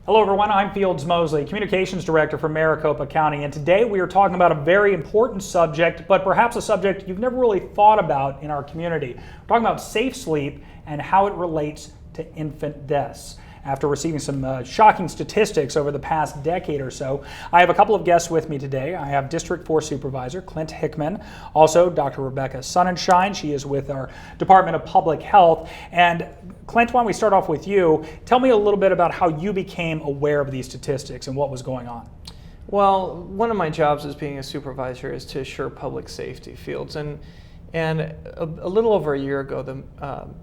Hello everyone, I'm Fields Mosley, Communications Director for Maricopa County, and today we are talking about a very important subject, but perhaps a subject you've never really thought about in our community. We're talking about safe sleep and how it relates to infant deaths. After receiving some shocking statistics over the past decade or so, I have a couple of guests with me today. I have District 4 Supervisor Clint Hickman, also Dr. Rebecca Sonnenschein. She is with our Department of Public Health. And Clint, why don't we start off with you? Tell me a little bit about how you became aware of these statistics and what was going on. Well, one of my jobs as being a supervisor is to assure public safety fields. And a little over a year ago,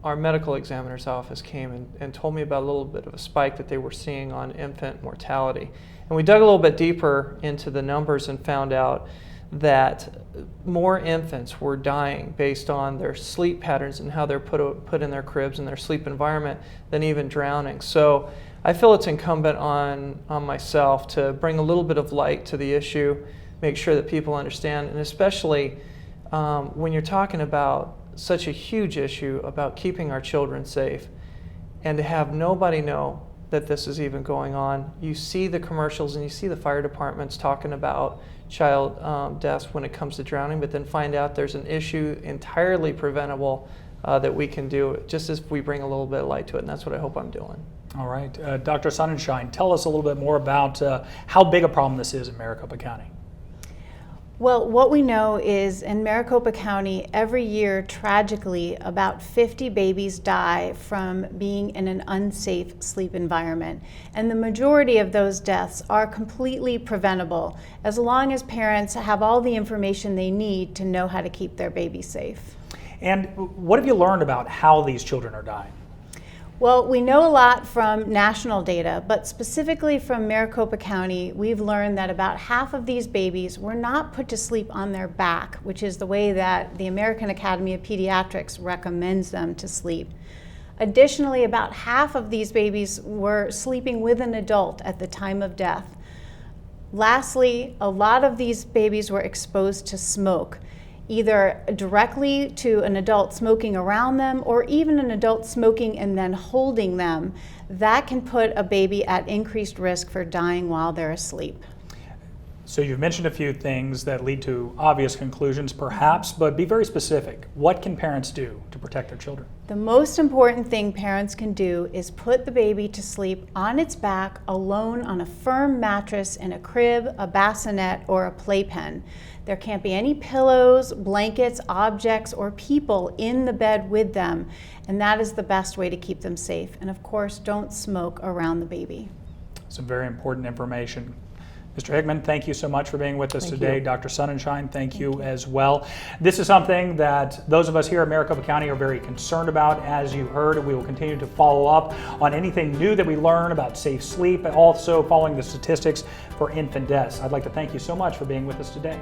our medical examiner's office came and told me about a little bit of a spike that they were seeing on infant mortality. And we dug a little bit deeper into the numbers and found out that more infants were dying based on their sleep patterns and how they're put in their cribs and their sleep environment than even drowning. So I feel it's incumbent on myself to bring a little bit of light to the issue, make sure that people understand, and especially when you're talking about such a huge issue about keeping our children safe, and to have nobody know that this is even going on. You see the commercials and you see the fire departments talking about child deaths when it comes to drowning, but then find out there's an issue entirely preventable that we can do just as we bring a little bit of light to it, and that's what I hope I'm doing. All right, Dr. Sonnenschein, tell us a little bit more about how big a problem this is in Maricopa County. Well, what we know is in Maricopa County, every year, tragically, about 50 babies die from being in an unsafe sleep environment. And the majority of those deaths are completely preventable as long as parents have all the information they need to know how to keep their baby safe. And what have you learned about how these children are dying? Well, we know a lot from national data, but specifically from Maricopa County, we've learned that about half of these babies were not put to sleep on their back, which is the way that the American Academy of Pediatrics recommends them to sleep. Additionally, about half of these babies were sleeping with an adult at the time of death. Lastly, a lot of these babies were exposed to smoke, either directly to an adult smoking around them or even an adult smoking and then holding them. That can put a baby at increased risk for dying while they're asleep. So you've mentioned a few things that lead to obvious conclusions perhaps, but be very specific. What can parents do to protect their children? The most important thing parents can do is put the baby to sleep on its back alone on a firm mattress in a crib, a bassinet, or a playpen. There can't be any pillows, blankets, objects, or people in the bed with them, and that is the best way to keep them safe. And of course, don't smoke around the baby. Some very important information. Mr. Hickman, thank you so much for being with us today. Dr. Sonnenschein, thank you as well. This is something that those of us here at Maricopa County are very concerned about. As you heard, we will continue to follow up on anything new that we learn about safe sleep, and also following the statistics for infant deaths. I'd like to thank you so much for being with us today.